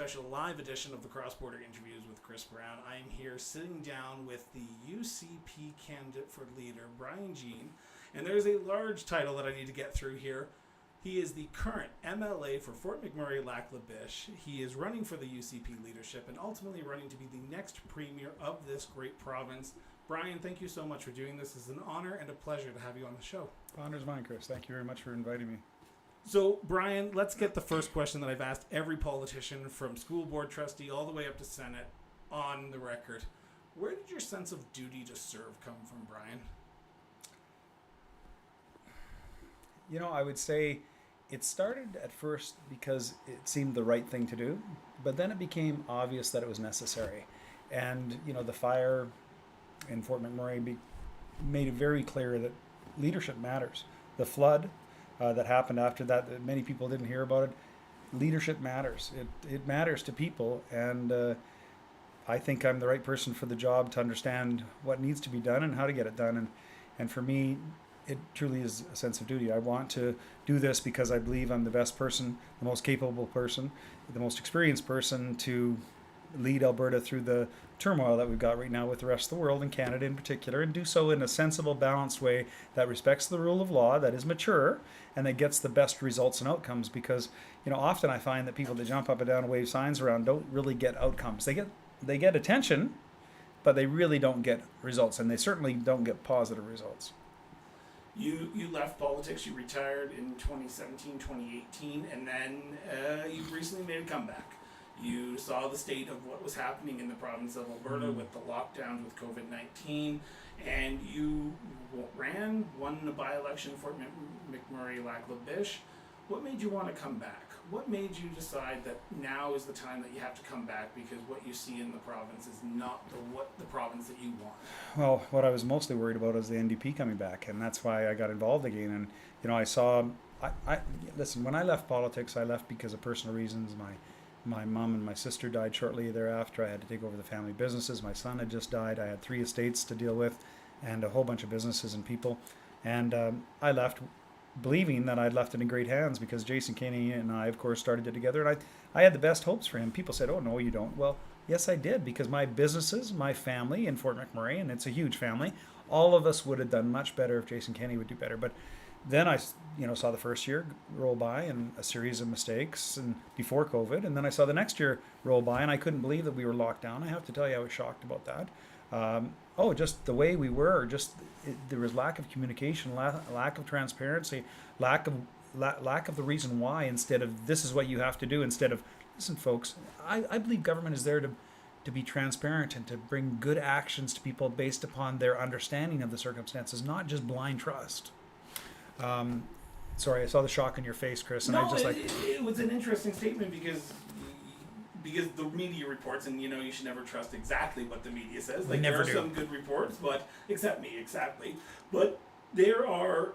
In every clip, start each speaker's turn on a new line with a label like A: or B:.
A: special live edition of the Cross Border Interviews with Chris Brown. I am here sitting down with the UCP candidate for leader, Bryan Jean, and there's a large title that I need to get through here. He is the current MLA for Fort McMurray Lac-La-Biche. He is running for the UCP leadership and ultimately running to be the next premier of this great province. Bryan, thank you so much for doing this. It's an honor and a pleasure to have you on the show.
B: Honor's mine, Chris. Thank you very much for inviting me.
A: So, Bryan, let's get the first question that I've asked every politician from school board trustee all the way up to Senate on the record. Where did your sense of duty to serve come from, Bryan?
B: You know, I would say it started at first because it seemed the right thing to do, but then it became obvious that it was necessary. And, you know, the fire in Fort McMurray made it very clear that leadership matters. The flood that happened after that many people didn't hear about it. Leadership matters. It matters to people, and I think I'm the right person for the job to understand what needs to be done and how to get it done. And for me, it truly is a sense of duty. I want to do this because I believe I'm the best person, the most capable person, the most experienced person to lead Alberta through the turmoil that we've got right now with the rest of the world and Canada in particular, and do so in a sensible, balanced way that respects the rule of law, that is mature, and that gets the best results and outcomes. Because, you know, often I find that people that jump up and down and wave signs around don't really get outcomes. They get attention, but they really don't get results, and they certainly don't get positive results.
A: You left politics, you retired in 2017, 2018, and then you recently made a comeback. You saw the state of what was happening in the province of Alberta with the lockdowns with COVID-19, and you won a by-election for McMurray Lac-La-Biche. What made you want to come back? What made you decide that now is the time that you have to come back because what you see in the province is not the province that you want?
B: Well, what I was mostly worried about was the NDP coming back, and that's why I got involved again. And, you know, listen, when I left politics, I left because of personal reasons. My mom and my sister died shortly thereafter. I had to take over the family businesses. My son had just died. I had 3 estates to deal with and a whole bunch of businesses and people. And I left believing that I'd left it in great hands because Jason Kenney and I, of course, started it together. And I had the best hopes for him. People said, oh, no, you don't. Well, yes, I did, because my businesses, my family in Fort McMurray, and it's a huge family, all of us would have done much better if Jason Kenney would do better. But then I, saw the first year roll by and a series of mistakes and before COVID. And then I saw the next year roll by and I couldn't believe that we were locked down. I have to tell you, I was shocked about that. Just the way we were, there was lack of communication, lack of transparency, lack of the reason why, instead of this is what you have to do, instead of, listen, folks, I believe government is there to be transparent and to bring good actions to people based upon their understanding of the circumstances, not just blind trust. Sorry, I saw the shock on your face, Chris, and
A: no, it was an interesting statement because the media reports, and you should never trust exactly what the media says. Like, there are some good reports, but exactly. But there were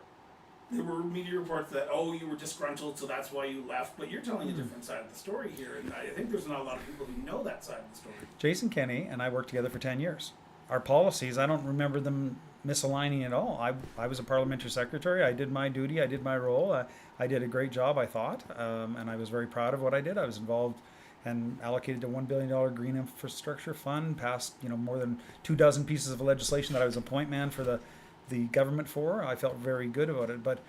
A: media reports that, you were disgruntled, so that's why you left. But you're telling a different side of the story here, and I think there's not a lot of people who know that side of the story.
B: Jason Kenney and I worked together for 10 years. Our policies, I don't remember them misaligning at all. I was a parliamentary secretary. I did my duty. I did my role. I did a great job, I thought, and I was very proud of what I did. I was involved and allocated a $1 billion green infrastructure fund, passed more than 24 pieces of legislation that I was a point man for the government for. I felt very good about it. But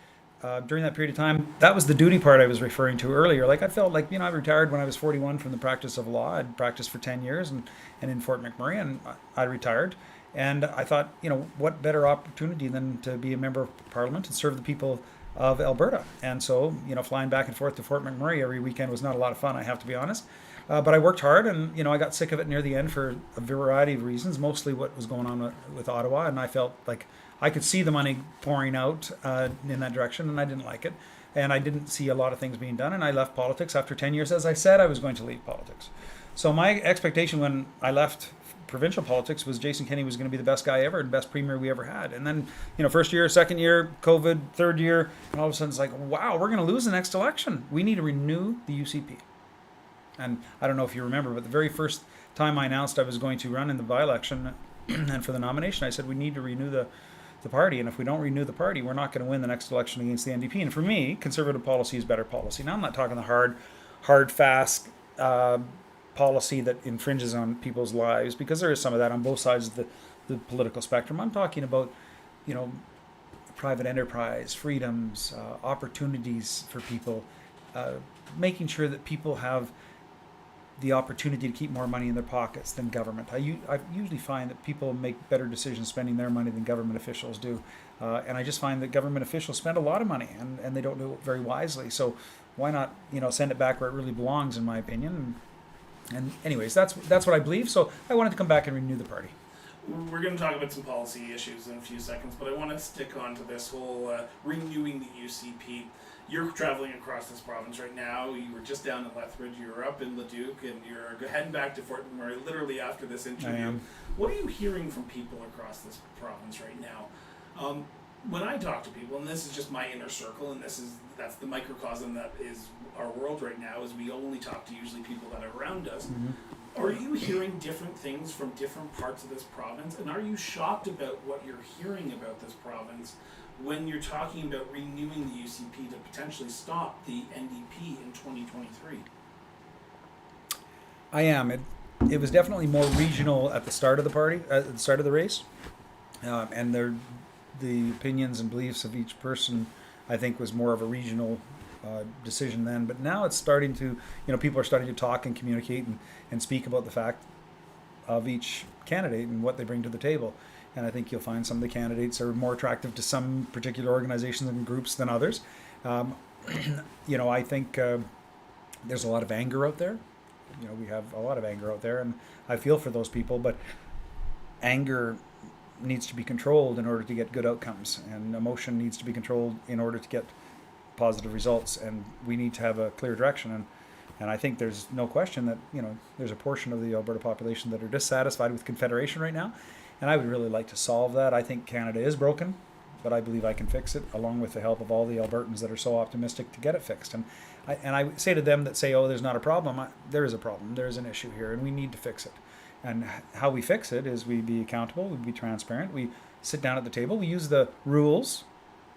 B: during that period of time, that was the duty part I was referring to earlier. Like, I felt like, I retired when I was 41 from the practice of law. I'd practiced for 10 years and in Fort McMurray, and I retired. And I thought, what better opportunity than to be a member of Parliament and serve the people of Alberta. And so, flying back and forth to Fort McMurray every weekend was not a lot of fun, I have to be honest. But I worked hard, and, I got sick of it near the end for a variety of reasons, mostly what was going on with Ottawa. And I felt like I could see the money pouring out in that direction, and I didn't like it. And I didn't see a lot of things being done, and I left politics after 10 years. As I said, I was going to leave politics. So my expectation when I left provincial politics was Jason Kenney was going to be the best guy ever and best premier we ever had. And then, first year, second year, COVID, third year, and all of a sudden it's like, wow, we're going to lose the next election. We need to renew the UCP. And I don't know if you remember, but the very first time I announced I was going to run in the by-election and for the nomination, I said we need to renew the party. And if we don't renew the party, we're not going to win the next election against the NDP. And for me, conservative policy is better policy. Now, I'm not talking the hard, fast, policy that infringes on people's lives, because there is some of that on both sides of the political spectrum. I'm talking about, you know, private enterprise, freedoms, opportunities for people, making sure that people have the opportunity to keep more money in their pockets than government. I usually find that people make better decisions spending their money than government officials do. And I just find that government officials spend a lot of money and they don't do it very wisely. So why not, you know, send it back where it really belongs, in my opinion. And anyways, that's what I believe. So I wanted to come back and renew the party.
A: We're going to talk about some policy issues in a few seconds, but I want to stick on to this whole renewing the UCP. You're traveling across this province right now. You were just down in Lethbridge. You were up in Leduc, and you're heading back to Fort McMurray literally after this interview.
B: I am.
A: What are you hearing from people across this province right now? When I talk to people, and this is just my inner circle, and that's the microcosm that is our world right now, is we only talk to usually people that are around us. Mm-hmm. Are you hearing different things from different parts of this province? And are you shocked about what you're hearing about this province when you're talking about renewing the UCP to potentially stop the NDP in 2023?
B: I am. It was definitely more regional at the start of the party, at the start of the race, and the opinions and beliefs of each person, I think, was more of a regional decision then. But now it's starting to, you know, people are starting to talk and communicate and speak about the fact of each candidate and what they bring to the table. And I think you'll find some of the candidates are more attractive to some particular organizations and groups than others. You know, I think there's a lot of anger out there. You know, we have a lot of anger out there, and I feel for those people, but anger needs to be controlled in order to get good outcomes, and emotion needs to be controlled in order to get positive results, and we need to have a clear direction. And I think there's no question that, you know, there's a portion of the Alberta population that are dissatisfied with Confederation right now, and I would really like to solve that. I think Canada is broken, but I believe I can fix it, along with the help of all the Albertans that are so optimistic to get it fixed. And I say to them that say, oh, there's not a problem, there is a problem, there is an issue here, and we need to fix it. And how we fix it is we be accountable, we be transparent, we sit down at the table, we use the rules.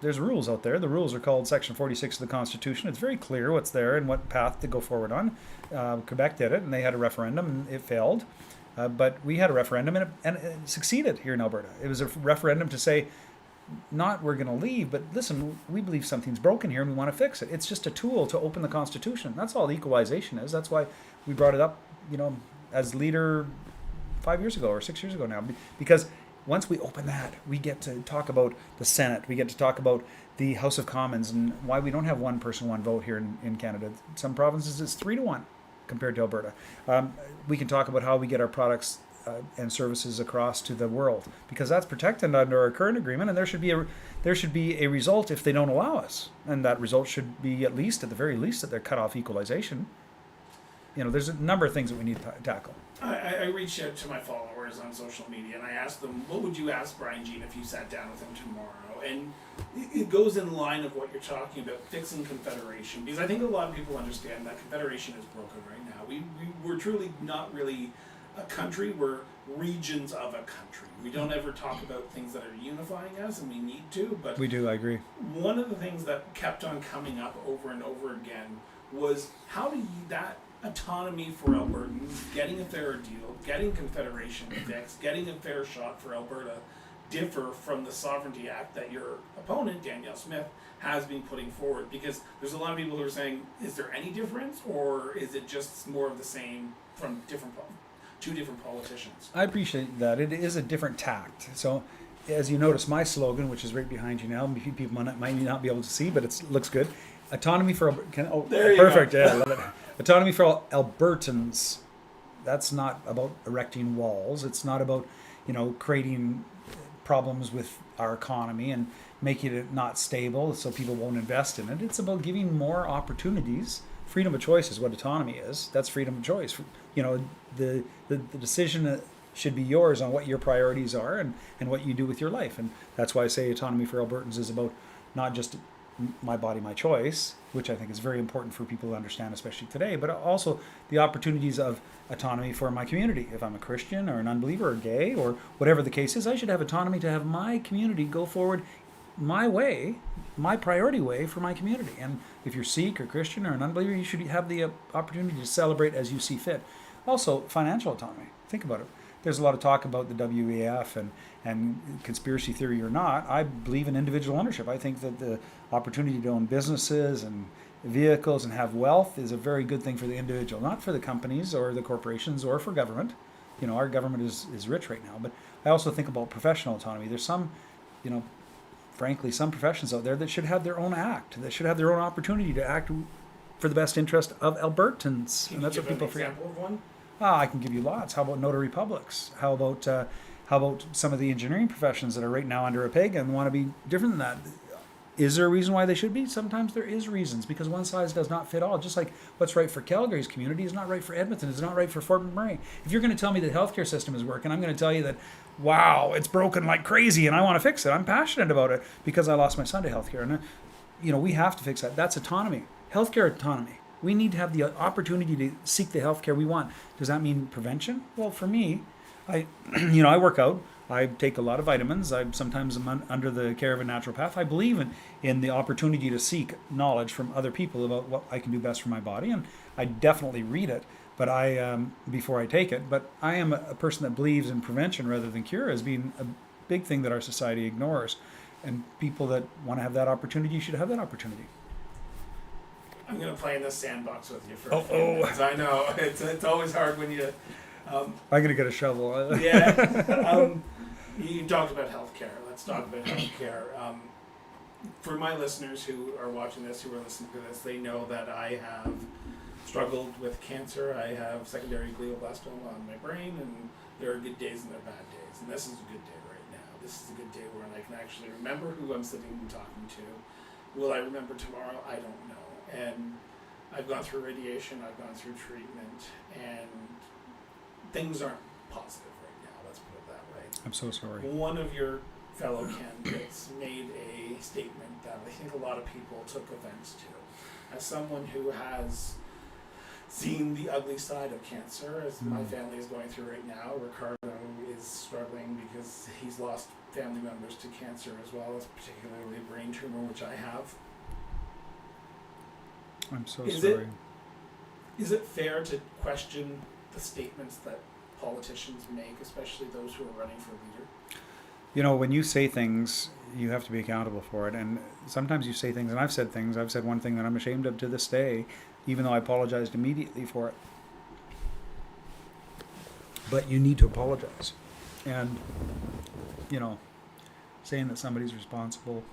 B: There's rules out there. The rules are called Section 46 of the Constitution. It's very clear what's there and what path to go forward on. Quebec did it, and they had a referendum, and it failed. But we had a referendum, and it succeeded here in Alberta. It was a referendum to say, not we're going to leave, but listen, we believe something's broken here, and we want to fix it. It's just a tool to open the Constitution. That's all equalization is. That's why we brought it up, you know, as leader 5 years ago or 6 years ago now, because once we open that, we get to talk about the Senate, we get to talk about the House of Commons, and why we don't have one person, one vote here in Canada. Some provinces it's 3-1 compared to Alberta. We can talk about how we get our products and services across to the world, because that's protected under our current agreement, and there should be a result if they don't allow us, and that result should be at the very least that they're cut off equalization. You know, there's a number of things that we need to tackle.
A: I reached out to my followers on social media, and I asked them, what would you ask Bryan Jean if you sat down with him tomorrow? And it goes in line of what you're talking about, fixing Confederation, because I think a lot of people understand that Confederation is broken right now. We're truly not really a country, we're regions of a country. We don't ever talk about things that are unifying us, and we need to, but
B: we do, I agree.
A: One of the things that kept on coming up over and over again was how do that autonomy for Albertans, getting a fairer deal, getting Confederation fixed, getting a fair shot for Alberta differ from the Sovereignty Act that your opponent, Danielle Smith, has been putting forward? Because there's a lot of people who are saying, is there any difference, or is it just more of the same from two different politicians? I
B: appreciate that. It is a different tact. So, as you notice, my slogan, which is right behind you now, people might not be able to see, but it looks good. Autonomy for perfect. Yeah, I love it. Autonomy for all Albertans. That's not about erecting walls. It's not about, you know, creating problems with our economy and making it not stable so people won't invest in it. It's about giving more opportunities. Freedom of choice is what autonomy is. That's freedom of choice. You know, the decision should be yours on what your priorities are and what you do with your life. And that's why I say autonomy for Albertans is about not just my body, my choice, which I think is very important for people to understand, especially today, but also the opportunities of autonomy for my community. If I'm a Christian or an unbeliever or gay or whatever the case is, I should have autonomy to have my community go forward my way, my priority way for my community. And if you're Sikh or Christian or an unbeliever, you should have the opportunity to celebrate as you see fit. Also, financial autonomy. Think about it. There's a lot of talk about the WEF and conspiracy theory or not. I believe in individual ownership. I think that the opportunity to own businesses and vehicles and have wealth is a very good thing for the individual, not for the companies or the corporations or for government. You know, our government is rich right now. But I also think about professional autonomy. There's some, you know, frankly, some professions out there that should have their own act, that should have their own opportunity to act for the best interest of Albertans.
A: Can
B: And
A: you
B: that's what
A: give
B: people
A: an
B: forget.
A: example of one?
B: I can give you lots. How about notary publics? How about some of the engineering professions that are right now under a peg and want to be different than that? Is there a reason why they should be? Sometimes there is reasons, because one size does not fit all. Just like what's right for Calgary's community is not right for Edmonton, it's not right for Fort McMurray. If you're going to tell me the healthcare system is working, I'm going to tell you that, wow, it's broken like crazy and I want to fix it. I'm passionate about it because I lost my son to healthcare. And, you know, we have to fix that. That's autonomy, healthcare autonomy. We need to have the opportunity to seek the healthcare we want. Does that mean prevention? Well, for me, I work out. I take a lot of vitamins. I sometimes am under the care of a naturopath. I believe in the opportunity to seek knowledge from other people about what I can do best for my body, and I definitely read it. But before I take it. But I am a person that believes in prevention rather than cure as being a big thing that our society ignores. And people that want to have that opportunity should have that opportunity.
A: I'm going to play in this sandbox with you for a few minutes. I know. It's always hard when you...
B: I'm going to get a shovel.
A: Yeah. You talked about healthcare. Let's talk about healthcare. For my listeners who are watching this, who are listening to this, they know that I have struggled with cancer. I have secondary glioblastoma on my brain, and there are good days and there are bad days. And this is a good day right now. This is a good day where I can actually remember who I'm sitting and talking to. Will I remember tomorrow? I don't know. And I've gone through radiation, I've gone through treatment, and things aren't positive right now, let's put it that way.
B: I'm so sorry.
A: One of your fellow candidates made a statement that I think a lot of people took offense to. As someone who has seen the ugly side of cancer, as my family is going through right now, Ricardo is struggling because he's lost family members to cancer as well as particularly a brain tumor, which I have.
B: I'm so sorry.
A: Is it fair to question the statements that politicians make, especially those who are running for leader?
B: You know, when you say things, you have to be accountable for it. And sometimes you say things, and I've said things. I've said one thing that I'm ashamed of to this day, even though I apologized immediately for it. But you need to apologize. And, you know, saying that somebody's responsible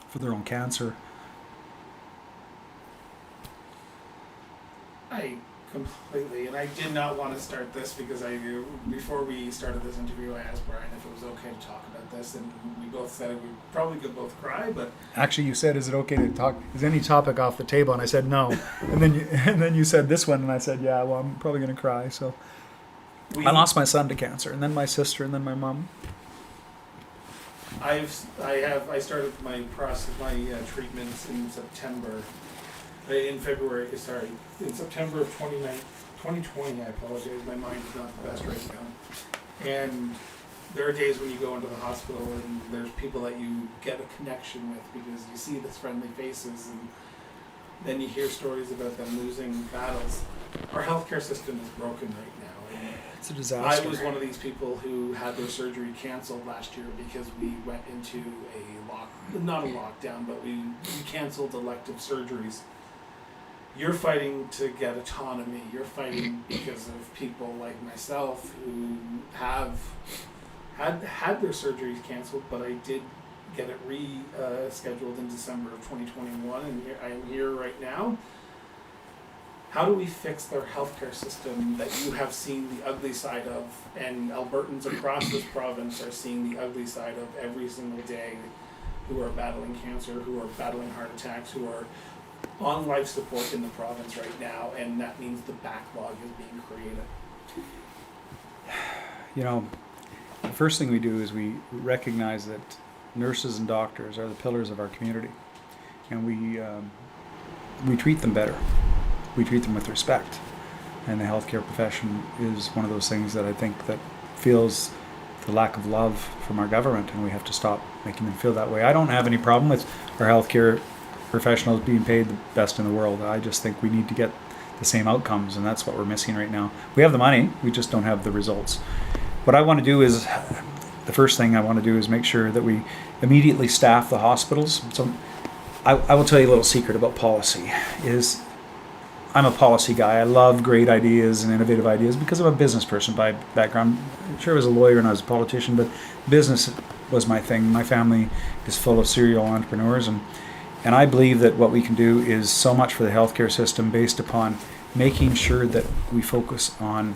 B: for their own cancer.
A: I completely, and I did not want to start this because before we started this interview, I asked Bryan if it was okay to talk about this, and we both said we probably could both cry, but...
B: Actually, you said, is it okay to talk, is any topic off the table? And I said, no. And then you said this one, and I said, yeah, well, I'm probably going to cry, so... I lost my son to cancer, and then my sister, and then my mom.
A: I started my process, my treatments in September. In September of 2020, I apologize, my mind is not the best right now. And there are days when you go into the hospital and there's people that you get a connection with because you see these friendly faces, and then you hear stories about them losing battles. Our healthcare system is broken right now. And
B: it's a disaster.
A: I was one of these people who had their surgery canceled last year because we went into not a lockdown, but we canceled elective surgeries. You're fighting to get autonomy. You're fighting because of people like myself who have had their surgeries canceled, but I did get it scheduled in December of 2021, and I'm here right now. How do we fix their healthcare system that you have seen the ugly side of, and Albertans across this province are seeing the ugly side of every single day, who are battling cancer, who are battling heart attacks, who are on life support in the province right now, and that means the backlog is being created?
B: You know, the first thing we do is we recognize that nurses and doctors are the pillars of our community, and we treat them better. We treat them with respect, and the healthcare profession is one of those things that I think that feels the lack of love from our government, and we have to stop making them feel that way. I don't have any problem with our healthcare professionals being paid the best in the world. I just think we need to get the same outcomes, and that's what we're missing right now. We have the money, we just don't have the results. What I want to do is, the first thing I want to do is make sure that we immediately staff the hospitals. So I will tell you a little secret about policy is I'm a policy guy. I love great ideas and innovative ideas because I'm a business person by background. I'm sure I was a lawyer and I was a politician, but business was my thing. My family is full of serial entrepreneurs, and I believe that what we can do is so much for the healthcare system based upon making sure that we focus on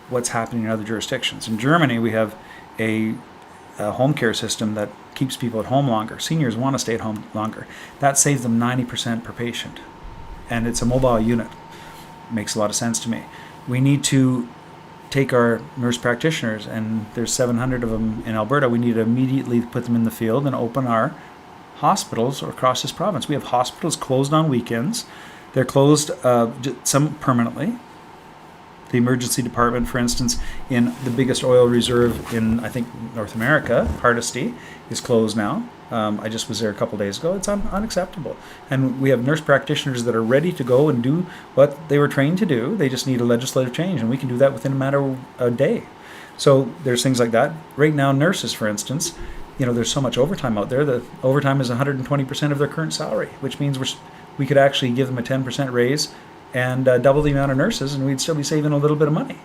B: what's happening in other jurisdictions. In Germany, we have a home care system that keeps people at home longer. Seniors want to stay at home longer. That saves them 90% per patient. And it's a mobile unit. Makes a lot of sense to me. We need to take our nurse practitioners, and there's 700 of them in Alberta. We need to immediately put them in the field and open our hospitals across this province. We have hospitals closed on weekends. They're closed, some permanently. The emergency department, for instance, in the biggest oil reserve in, I think, North America, Hardisty, is closed now. I just was there a couple days ago. It's unacceptable. And we have nurse practitioners that are ready to go and do what they were trained to do. They just need a legislative change, and we can do that within a matter of a day. So there's things like that. Right now, nurses, for instance, there's so much overtime out there. The overtime is 120% of their current salary, which means we could actually give them a 10% raise and double the amount of nurses, and we'd still be saving a little bit of money.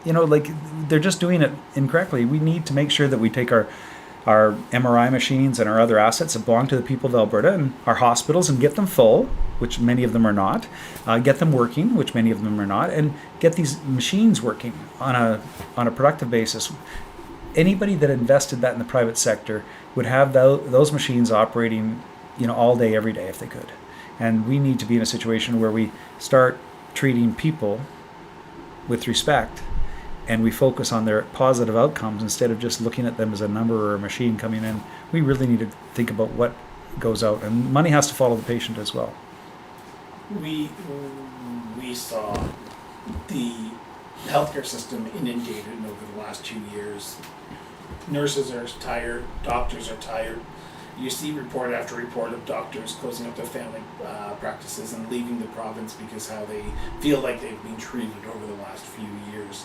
B: They're just doing it incorrectly. We need to make sure that we take our MRI machines and our other assets that belong to the people of Alberta and our hospitals and get them full, which many of them are not, get them working, which many of them are not, and get these machines working on a productive basis. Anybody that invested that in the private sector would have those machines operating, all day, every day if they could. And we need to be in a situation where we start treating people with respect and we focus on their positive outcomes instead of just looking at them as a number or a machine coming in. We really need to think about what goes out, and money has to follow the patient as well.
A: We saw the healthcare system inundated over the last 2 years. Nurses are tired, doctors are tired. You see report after report of doctors closing up their family practices and leaving the province because how they feel like they've been treated over the last few years.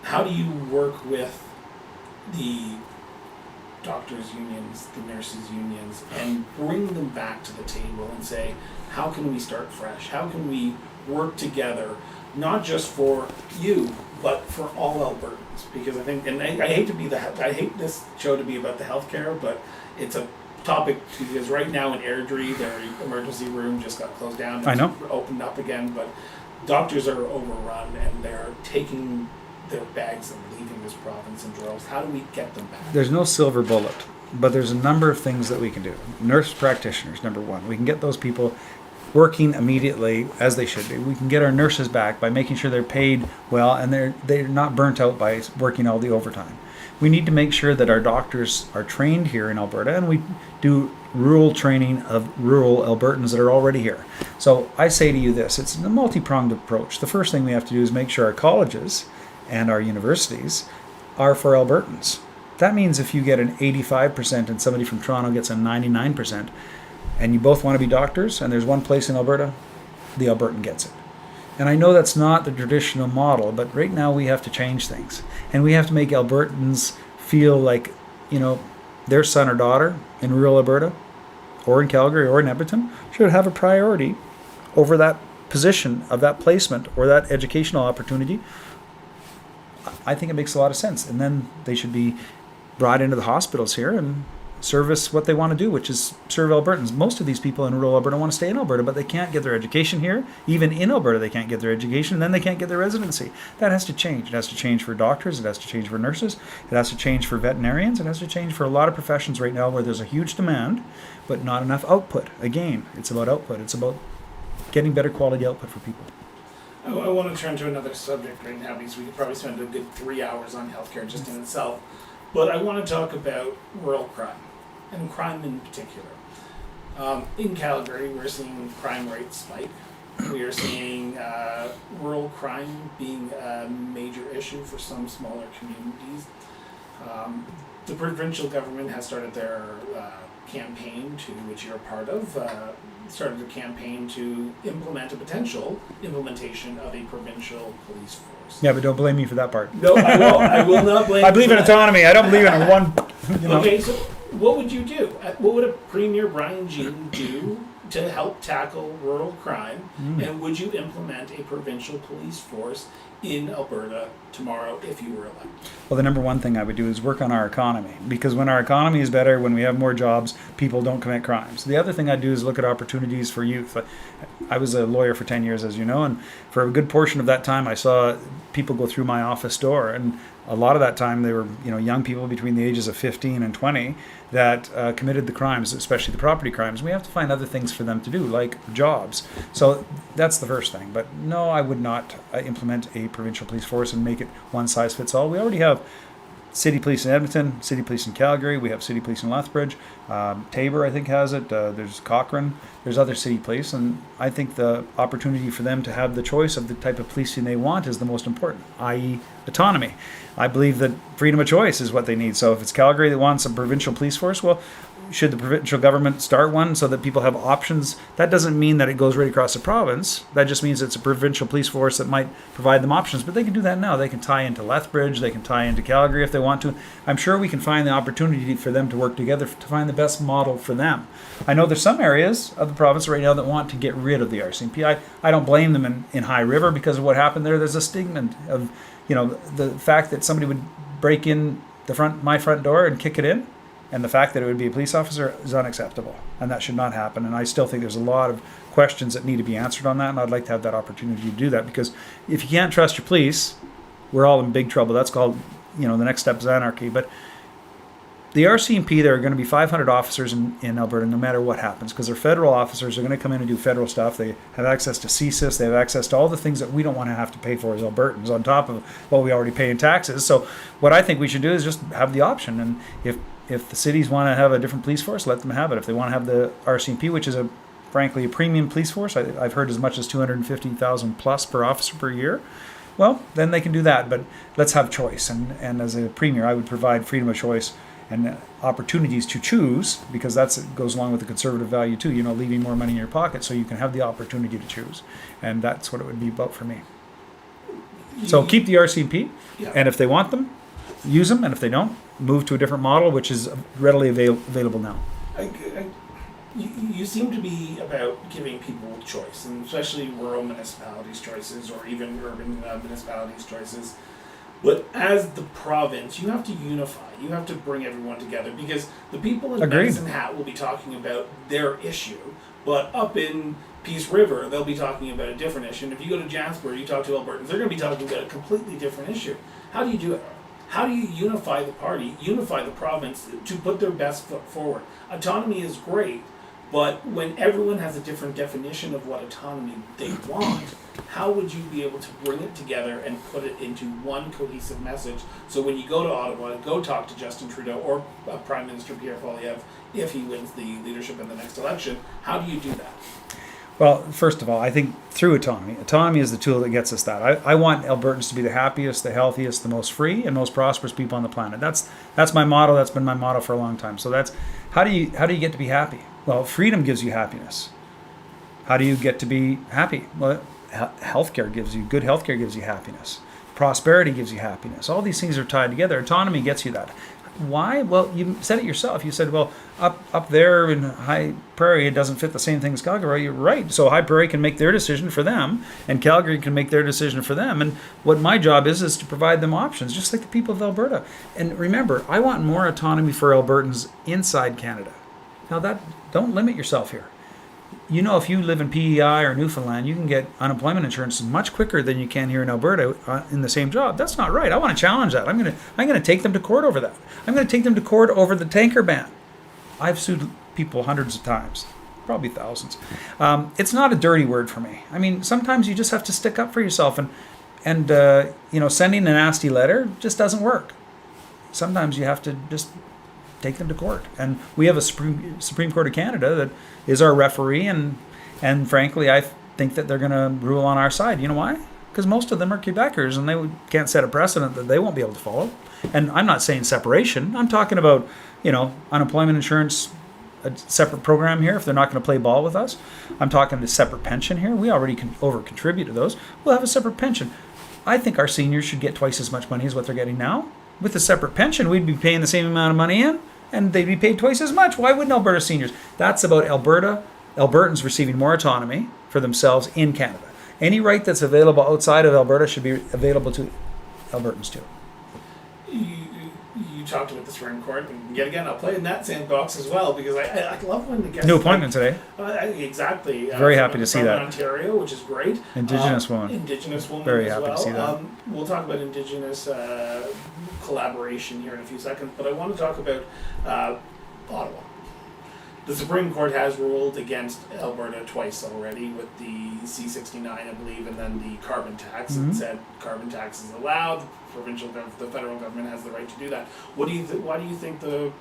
A: How do you work with the doctors' unions, the nurses' unions, and bring them back to the table and say, how can we start fresh? How can we work together, not just for you, but for all Albertans? Because I think, and I hate this show to be about the healthcare, but it's a topic because right now in Airdrie, their emergency room just got closed down.
B: I know.
A: Opened up again, but doctors are overrun and they're taking their bags and leaving this province in droves. How do we get them back?
B: There's no silver bullet, but there's a number of things that we can do. Nurse practitioners, number one. We can get those people working immediately as they should be. We can get our nurses back by making sure they're paid well and they're not burnt out by working all the overtime. We need to make sure that our doctors are trained here in Alberta, and we do rural training of rural Albertans that are already here. So I say to you this, it's a multi-pronged approach. The first thing we have to do is make sure our colleges and our universities are for Albertans. That means if you get an 85% and somebody from Toronto gets a 99%, and you both want to be doctors, and there's one place in Alberta, the Albertan gets it. And I know that's not the traditional model, but right now we have to change things. And we have to make Albertans feel like, their son or daughter in rural Alberta, or in Calgary, or in Edmonton, should have a priority over that position of that placement or that educational opportunity. I think it makes a lot of sense. And then they should be brought into the hospitals here and service what they want to do, which is serve Albertans. Most of these people in rural Alberta want to stay in Alberta, but they can't get their education here. Even in Alberta, they can't get their education, and then they can't get their residency. That has to change. It has to change for doctors. It has to change for nurses. It has to change for veterinarians. It has to change for a lot of professions right now where there's a huge demand, but not enough output. Again, it's about output. It's about getting better quality output for people.
A: I want to turn to another subject right now because we could probably spend a good 3 hours on healthcare just in itself. But I want to talk about rural crime, and crime in particular. In Calgary, we're seeing crime rates spike. We are seeing rural crime being a major issue for some smaller communities. The provincial government has started their campaign, to which you're a part of, started a campaign to implement a potential implementation of a provincial police force.
B: Yeah, but don't blame me for that part.
A: No, I won't. I will not blame
B: I
A: you
B: believe
A: for
B: in
A: that.
B: autonomy. I don't believe in a one. You know.
A: Okay, so what would you do? What would a Premier Bryan Jean do to help tackle rural crime? And would you implement a provincial police force in Alberta tomorrow if you were elected?
B: Well, the number one thing I would do is work on our economy, because when our economy is better, when we have more jobs, people don't commit crimes. The other thing I'd do is look at opportunities for youth. I was a lawyer for 10 years, as you know, and for a good portion of that time, I saw people go through my office door, and a lot of that time they were, young people between the ages of 15 and 20 that committed the crimes, especially the property crimes. We have to find other things for them to do, like jobs. So that's the first thing. But no, I would not implement a provincial police force and make it one size fits all. We already have city police in Edmonton, city police in Calgary. We have city police in Lethbridge. Tabor, I think, has it. There's Cochrane. There's other city police. And I think the opportunity for them to have the choice of the type of policing they want is the most important, i.e. autonomy. I believe that freedom of choice is what they need. So if it's Calgary that wants a provincial police force, well, should the provincial government start one so that people have options? That doesn't mean that it goes right across the province. That just means it's a provincial police force that might provide them options. But they can do that now. They can tie into Lethbridge. They can tie into Calgary if they want to. I'm sure we can find the opportunity for them to work together to find the best model for them. I know there's some areas of the province right now that want to get rid of the RCMP. I don't blame them in High River because of what happened there. There's a stigma of, the fact that somebody would break in my front door and kick it in. And the fact that it would be a police officer is unacceptable, and that should not happen. And I still think there's a lot of questions that need to be answered on that, and I'd like to have that opportunity to do that, because if you can't trust your police, we're all in big trouble. That's called, the next step is anarchy. But the RCMP, there are going to be 500 officers in Alberta no matter what happens, because they're federal officers. They're going to come in and do federal stuff. They have access to CSIS. They have access to all the things that we don't want to have to pay for as Albertans on top of what we already pay in taxes. So what I think we should do is just have the option. And if the cities want to have a different police force, let them have it. If they want to have the RCMP, which is frankly a premium police force, I've heard as much as $250,000 plus per officer per year, well, then they can do that. But let's have choice. And as a premier, I would provide freedom of choice and opportunities to choose, because that goes along with the conservative value too, leaving more money in your pocket so you can have the opportunity to choose. And that's what it would be about for me. So keep the RCMP, and if they want them, use them, and if they don't, move to a different model, which is readily available now.
A: You seem to be about giving people choice, and especially rural municipalities' choices, or even urban municipalities' choices. But as the province, you have to unify. You have to bring everyone together, because the people in
B: Agreed.
A: Medicine Hat will be talking about their issue, but up in Peace River, they'll be talking about a different issue. And if you go to Jasper, you talk to Albertans, they're going to be talking about a completely different issue. How do you do it? How do you unify the party, unify the province to put their best foot forward? Autonomy is great, but when everyone has a different definition of what autonomy they want, how would you be able to bring it together and put it into one cohesive message? So when you go to Ottawa, go talk to Justin Trudeau or Prime Minister Pierre Poilievre, if he wins the leadership in the next election, how do you do that?
B: Well, first of all, I think through autonomy. Autonomy is the tool that gets us that. I want Albertans to be the happiest, the healthiest, the most free, and most prosperous people on the planet. That's my motto. That's been my motto for a long time. So that's how do you get to be happy? Well, freedom gives you happiness. How do you get to be happy? Well, healthcare gives you happiness. Prosperity gives you happiness. All these things are tied together. Autonomy gets you that. Why? Well, you said it yourself. You said, well, up there in High Prairie, it doesn't fit the same thing as Calgary. You're right. So High Prairie can make their decision for them, and Calgary can make their decision for them. And what my job is to provide them options, just like the people of Alberta. And remember, I want more autonomy for Albertans inside Canada. Now, don't limit yourself here. If you live in PEI or Newfoundland, you can get unemployment insurance much quicker than you can here in Alberta in the same job. That's not right. I want to challenge that. I'm going to take them to court over that. I'm going to take them to court over the tanker ban. I've sued people hundreds of times, probably thousands. It's not a dirty word for me. I mean, sometimes you just have to stick up for yourself, and sending a nasty letter just doesn't work. Sometimes you have to just take them to court. And we have a Supreme Court of Canada that is our referee, and frankly, I think that they're going to rule on our side. You know why? because most of them are Quebecers, and they can't set a precedent that they won't be able to follow. And I'm not saying separation. I'm talking about, unemployment insurance, a separate program here if they're not going to play ball with us. I'm talking a separate pension here. We already can over-contribute to those. We'll have a separate pension. I think our seniors should get twice as much money as what they're getting now. With a separate pension, we'd be paying the same amount of money in, and they'd be paid twice as much. Why wouldn't Alberta seniors? That's about Albertans receiving more autonomy for themselves in Canada. Any right that's available outside of Alberta should be available to Albertans too.
A: You talked about the Supreme Court, and yet again, I'll play in that sandbox as well, because I love when the guests...
B: New appointment today.
A: Exactly.
B: Very happy to see that.
A: Ontario, which is great.
B: Indigenous woman.
A: Indigenous woman
B: Very
A: as
B: happy
A: well.
B: to see that.
A: We'll talk about Indigenous collaboration here in a few seconds, but I want to talk about Ottawa. The Supreme Court has ruled against Alberta twice already with the C-69, I believe, and then the carbon tax.
B: Mm-hmm.
A: It said carbon tax is allowed. The federal government has the right to do that. Why do you think the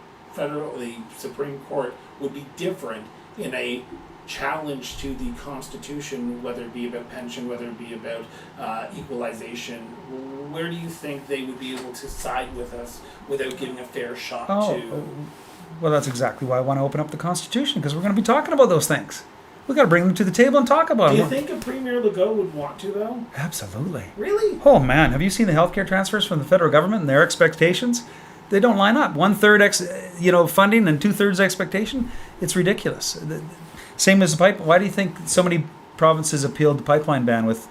A: Supreme Court would be different in a challenge to the Constitution, whether it be about pension, whether it be about equalization? Where do you think they would be able to side with us without giving a fair shot to?
B: Well, that's exactly why I want to open up the Constitution, because we're going to be talking about those things. We've got to bring them to the table and talk about them.
A: Do you think a Premier Legault would want to, though?
B: Absolutely.
A: Really?
B: Oh, man. Have you seen the healthcare transfers from the federal government and their expectations? They don't line up. 1/3, funding and 2/3 expectation. It's ridiculous. Same as the pipe. Why do you think so many provinces appealed the pipeline ban with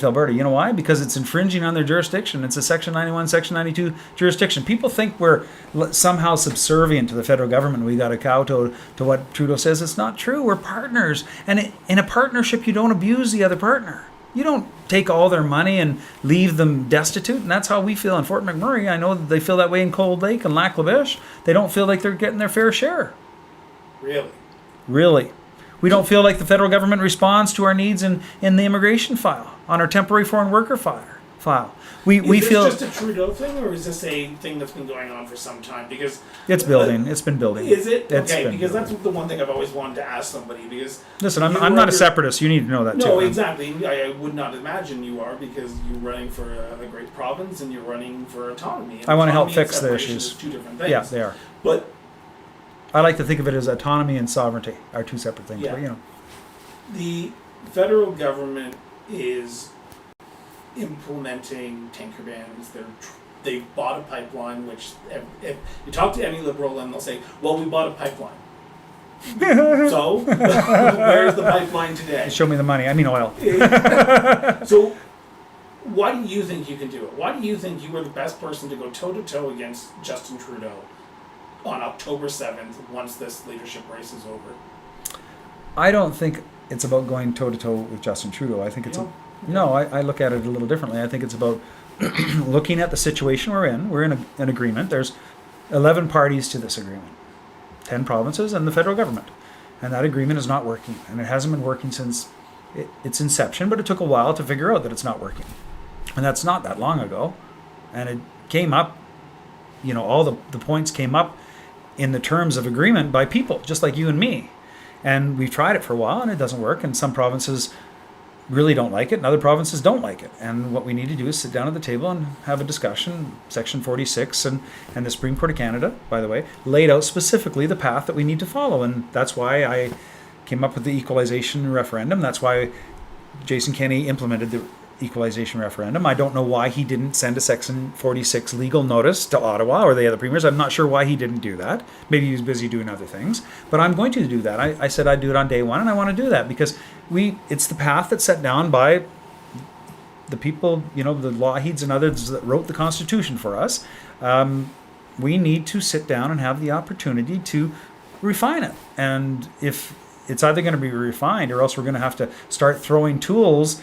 B: Alberta? You know why? Because it's infringing on their jurisdiction. It's a Section 91, Section 92 jurisdiction. People think we're somehow subservient to the federal government. We got to kowtow to what Trudeau says. It's not true. We're partners. And in a partnership, you don't abuse the other partner. You don't take all their money and leave them destitute. And that's how we feel in Fort McMurray. I know that they feel that way in Cold Lake and Lac La Biche. They don't feel like they're getting their fair share. Really. We don't feel like the federal government responds to our needs in the immigration file, on our temporary foreign worker file. We feel
A: is this just a Trudeau thing, or is this a thing that's been going on for some time? Because
B: it's building. It's been building.
A: Is it?
B: It's
A: okay,
B: been
A: because
B: building.
A: that's the one thing I've always wanted to ask somebody. Because
B: listen, I'm not a separatist. You need to know that too.
A: No, exactly. I would not imagine you are, because you're running for a great province and you're running for autonomy. And
B: I want to help
A: autonomy and
B: fix the
A: separation
B: issues.
A: is two different things.
B: Yeah, they are.
A: But
B: I like to think of it as autonomy and sovereignty are two separate things.
A: Yeah.
B: But,
A: the federal government is implementing tanker bans. They've bought a pipeline, which if you talk to any liberal and they'll say, well, we bought a pipeline. So, where's the pipeline today?
B: Show me the money. I mean oil.
A: So, why do you think you can do it? Why do you think you are the best person to go toe-to-toe against Justin Trudeau on October 7th once this leadership race is over?
B: I don't think it's about going toe-to-toe with Justin Trudeau. I think it's... I look at it a little differently. I think it's about looking at the situation we're in. We're in an agreement. There's 11 parties to this agreement. 10 provinces and the federal government. And that agreement is not working. And it hasn't been working since its inception, but it took a while to figure out that it's not working. And that's not that long ago. And it came up, all the points came up in the terms of agreement by people, just like you and me. And we've tried it for a while and it doesn't work. And some provinces really don't like it and other provinces don't like it. And what we need to do is sit down at the table and have a discussion. Section 46 and the Supreme Court of Canada, by the way, laid out specifically the path that we need to follow. And that's why I came up with the equalization referendum. That's why Jason Kenney implemented the equalization referendum. I don't know why he didn't send a Section 46 legal notice to Ottawa or the other premiers. I'm not sure why he didn't do that. Maybe he was busy doing other things. But I'm going to do that. I said I'd do it on day one, and I want to do that because it's the path that's set down by the people, the Lougheeds and others that wrote the Constitution for us. We need to sit down and have the opportunity to refine it. And if it's either going to be refined or else we're going to have to start throwing tools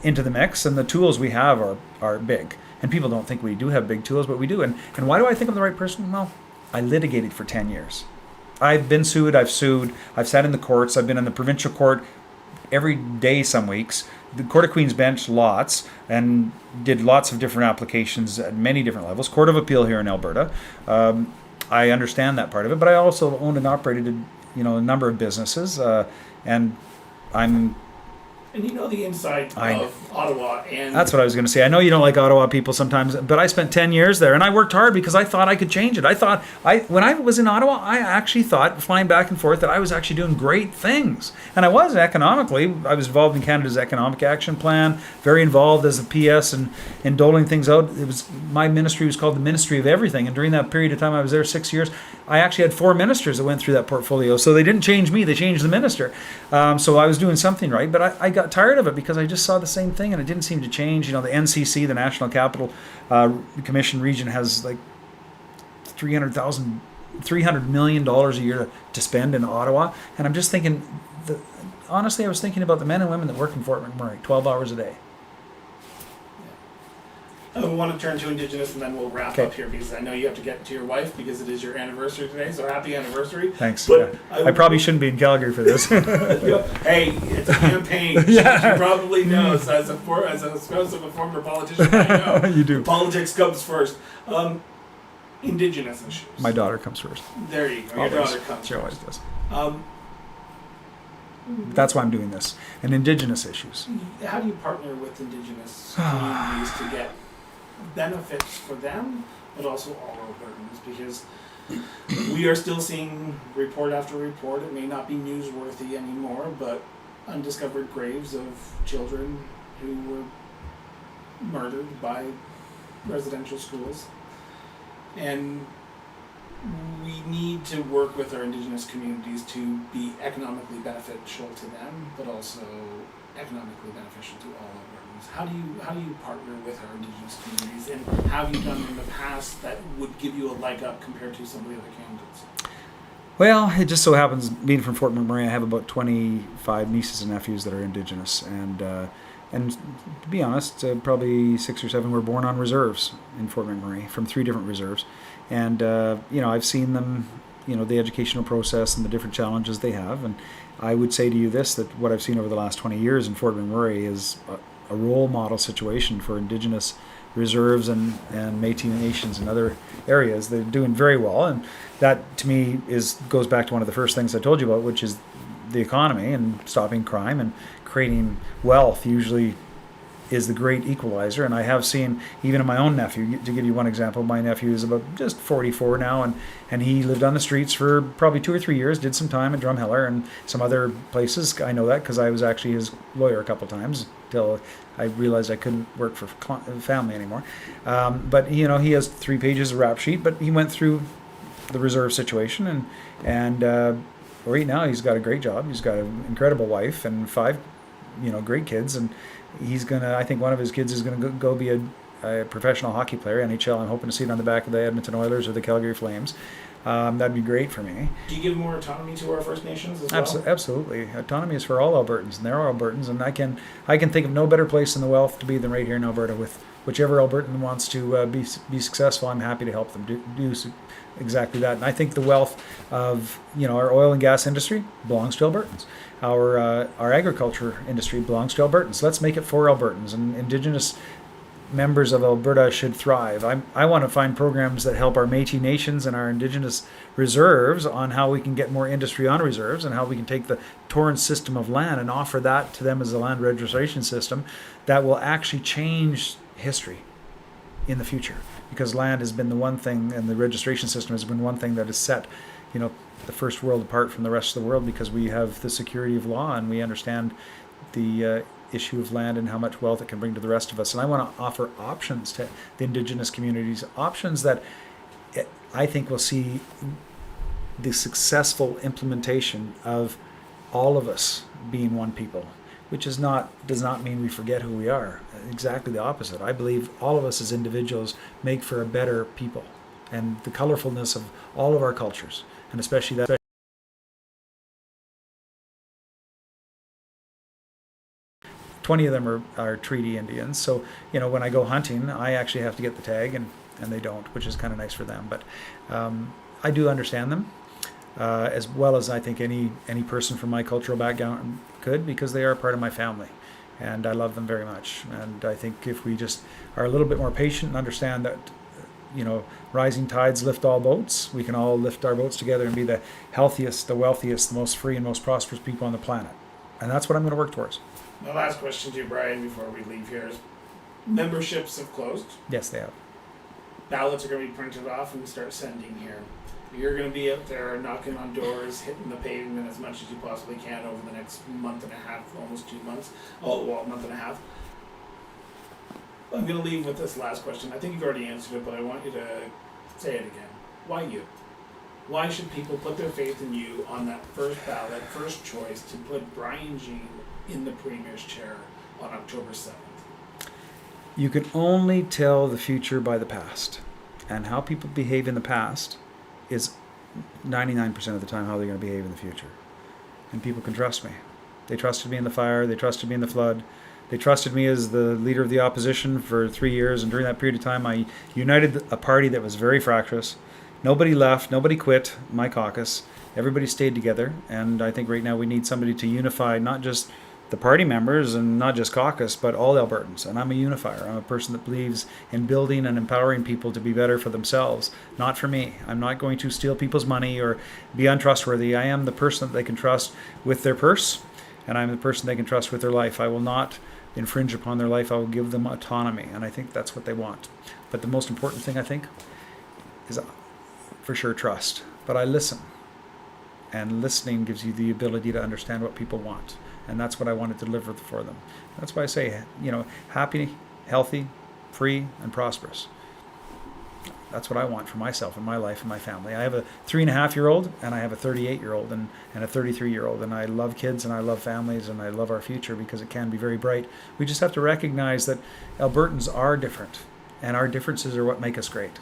B: into the mix, and the tools we have are big. And people don't think we do have big tools, but we do. And why do I think I'm the right person? Well, I litigated for 10 years. I've been sued, I've sat in the courts, I've been in the provincial court every day some weeks, the Court of Queen's Bench lots, and did lots of different applications at many different levels. Court of Appeal here in Alberta. I understand that part of it, but I also owned and operated a number of businesses, and I'm
A: And you know the inside
B: I know.
A: of Ottawa, and
B: That's what I was going to say. I know you don't like Ottawa people sometimes, but I spent 10 years there, and I worked hard because I thought I could change it. When I was in Ottawa, I actually thought, flying back and forth, that I was actually doing great things. And I was economically. I was involved in Canada's Economic Action Plan, very involved as a PS and doling things out. My ministry was called the Ministry of Everything, and during that period of time I was there 6 years, I actually had 4 ministers that went through that portfolio. So they didn't change me, they changed the minister. So I was doing something right, but I got tired of it because I just saw the same thing and it didn't seem to change. You know, the NCC, the National Capital Commission region, has like $300 million a year to spend in Ottawa. And I'm just thinking, honestly, I was thinking about the men and women that work in Fort McMurray 12 hours a day.
A: I want to turn to Indigenous, and then we'll wrap
B: Okay.
A: up here because I know you have to get to your wife because it is your anniversary today. So happy anniversary!
B: Thanks.
A: But
B: Yeah. I probably shouldn't be in Calgary for this.
A: Hey, it's a campaign.
B: Yeah.
A: She probably knows as a spouse of a former politician. I know
B: You do.
A: politics comes first. Indigenous issues.
B: My daughter comes first.
A: There you go. Your
B: Always.
A: daughter comes
B: She always
A: first.
B: does. That's why I'm doing this. And Indigenous issues.
A: How do you partner with Indigenous communities to get benefits for them, but also all Albertans? Because we are still seeing report after report. It may not be newsworthy anymore, but undiscovered graves of children who were murdered by residential schools. And we need to work with our Indigenous communities to be economically beneficial to them, but also economically beneficial to all Albertans. How do you partner with our Indigenous communities, and how have you done in the past that would give you a leg up compared to some of the other candidates?
B: Well, it just so happens, being from Fort McMurray, I have about 25 nieces and nephews that are Indigenous, and to be honest, probably 6 or 7 were born on reserves in Fort McMurray from 3 different reserves, and I've seen them, the educational process and the different challenges they have, and I would say to you this: that what I've seen over the last 20 years in Fort McMurray is a role model situation for Indigenous reserves and Métis nations and other areas. They're doing very well, and that to me goes back to one of the first things I told you about, which is the economy and stopping crime and creating wealth. Usually is the great equalizer. And I have seen, even in my own nephew, to give you one example, my nephew is about just 44 now, and he lived on the streets for probably 2 or 3 years, did some time at Drumheller and some other places. I know that because I was actually his lawyer a couple times till I realized I couldn't work for family anymore. But he has 3 pages of rap sheet, but he went through the reserve situation, and right now he's got a great job. He's got an incredible wife and 5 great kids, and I think one of his kids is gonna go be a professional hockey player, NHL. I'm hoping to see it on the back of the Edmonton Oilers or the Calgary Flames. That'd be great for me.
A: Do you give more autonomy to our First Nations as well?
B: Absolutely. Autonomy is for all Albertans, and they're all Albertans, and I can think of no better place in the wealth to be than right here in Alberta. With whichever Albertan wants to be successful, I'm happy to help them do exactly that. And I think the wealth of our oil and gas industry belongs to Albertans. Our agriculture industry belongs to Albertans. Let's make it for Albertans, and Indigenous members of Alberta should thrive. I want to find programs that help our Métis nations and our Indigenous reserves on how we can get more industry on reserves, and how we can take the torrent system of land and offer that to them as a land registration system that will actually change history in the future. Because land has been the one thing, and the registration system has been one thing that has set the first world apart from the rest of the world, because we have the security of law and we understand the issue of land and how much wealth it can bring to the rest of us. And I want to offer options to the Indigenous communities, options that I think will see the successful implementation of all of us being one people, which does not mean we forget who we are. Exactly the opposite. I believe all of us as individuals make for a better people, and the colorfulness of all of our cultures, and especially that 20 of them are treaty Indians. So, when I go hunting, I actually have to get the tag, and they don't, which is kind of nice for them. But I do understand them, as well as I think any person from my cultural background could, because they are part of my family, and I love them very much. And I think if we just are a little bit more patient and understand that, rising tides lift all boats, we can all lift our boats together and be the healthiest, the wealthiest, the most free and most prosperous people on the planet. And that's what I'm going to work towards.
A: My last question to you, Brian, before we leave here is, memberships have closed.
B: Yes, they have.
A: Ballots are going to be printed off and start sending here. You're going to be out there knocking on doors, hitting the pavement as much as you possibly can over the next month and a half, almost 2 months. Oh, well, month and a half. I'm going to leave with this last question. I think you've already answered it, but I want you to say it again. Why you? Why should people put their faith in you on that first ballot, first choice, to put Bryan Jean in the Premier's chair on October 7th?
B: You can only tell the future by the past. And how people behave in the past is 99% of the time how they're going to behave in the future. And people can trust me. They trusted me in the fire. They trusted me in the flood. They trusted me as the leader of the opposition for 3 years. And during that period of time, I united a party that was very fractious. Nobody left. Nobody quit my caucus. Everybody stayed together. And I think right now we need somebody to unify not just the party members and not just caucus, but all Albertans. And I'm a unifier. I'm a person that believes in building and empowering people to be better for themselves, not for me. I'm not going to steal people's money or be untrustworthy. I am the person that they can trust with their purse, and I'm the person they can trust with their life. I will not infringe upon their life. I will give them autonomy, and I think that's what they want. But the most important thing, I think, is for sure trust. But I listen, and listening gives you the ability to understand what people want. And that's what I want to deliver for them. That's why I say, happy, healthy, free, and prosperous. That's what I want for myself and my life and my family. I have a 3.5-year-old and I have a 38-year-old and a 33-year-old. And I love kids and I love families and I love our future because it can be very bright. We just have to recognize that Albertans are different, and our differences are what make us great.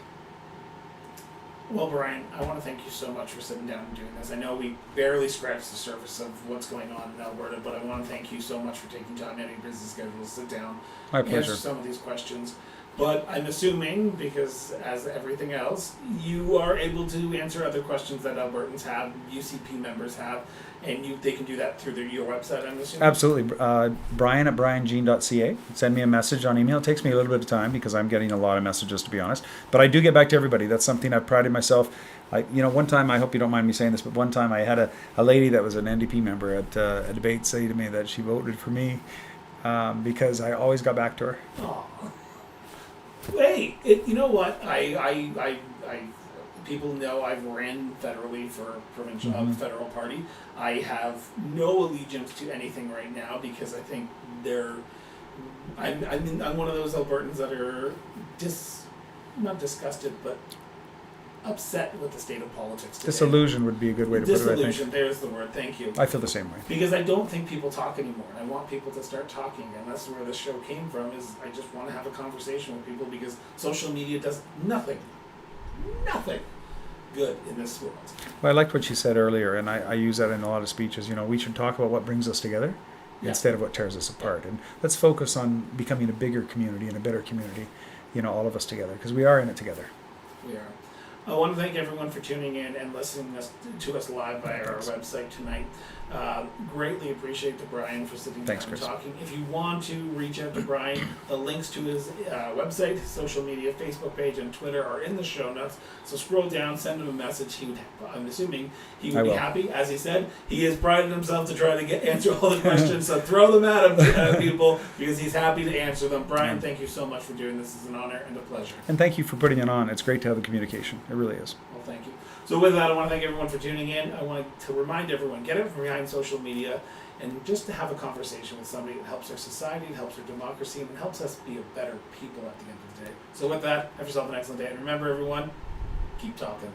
A: Well, Brian, I want to thank you so much for sitting down and doing this. I know we barely scratched the surface of what's going on in Alberta, but I want to thank you so much for taking time out of your busy schedule to sit down
B: My
A: and
B: pleasure.
A: answer some of these questions. But I'm assuming, because as everything else, you are able to answer other questions that Albertans have, UCP members have, and they can do that through your website, I'm assuming?
B: Absolutely. Bryan at bryanjean.ca. Send me a message on email. It takes me a little bit of time because I'm getting a lot of messages, to be honest. But I do get back to everybody. That's something I've prided myself. One time, I hope you don't mind me saying this, but one time I had a lady that was an NDP member at a debate say to me that she voted for me because I always got back to her.
A: Aw. Hey, you know what? People know I've ran federally for provincial federal party. I have no allegiance to anything right now because I think I'm one of those Albertans that are not disgusted, but upset with the state of politics today.
B: Disillusion would be a good way to put it, I think.
A: Disillusion, there's the word, thank you.
B: I feel the same way.
A: Because I don't think people talk anymore. I want people to start talking, and that's where this show came from, is I just want to have a conversation with people because social media does nothing good in this world.
B: Well, I liked what you said earlier, and I use that in a lot of speeches. We should talk about what brings us together instead of what tears us apart. And let's focus on becoming a bigger community and a better community, all of us together, because we are in it together.
A: We are. I want to thank everyone for tuning in and listening to us live via our website tonight. Greatly appreciate Brian for sitting down and talking. If you want to reach out to Brian, the links to his website, his social media, Facebook page, and Twitter are in the show notes. So scroll down, send him a message. I'm assuming he would be happy. As he said, he has prided himself to try to answer all the questions. So throw them at him, people, because he's happy to answer them. Brian, thank you so much for doing this. It's an honor and a pleasure.
B: And thank you for putting it on. It's great to have the communication. It really is.
A: Well, thank you. So with that, I want to thank everyone for tuning in. I want to remind everyone, get it from behind social media and just to have a conversation with somebody that helps our society, it helps our democracy, and it helps us be a better people at the end of the day. So with that, have yourself an excellent day. And remember, everyone, keep talking.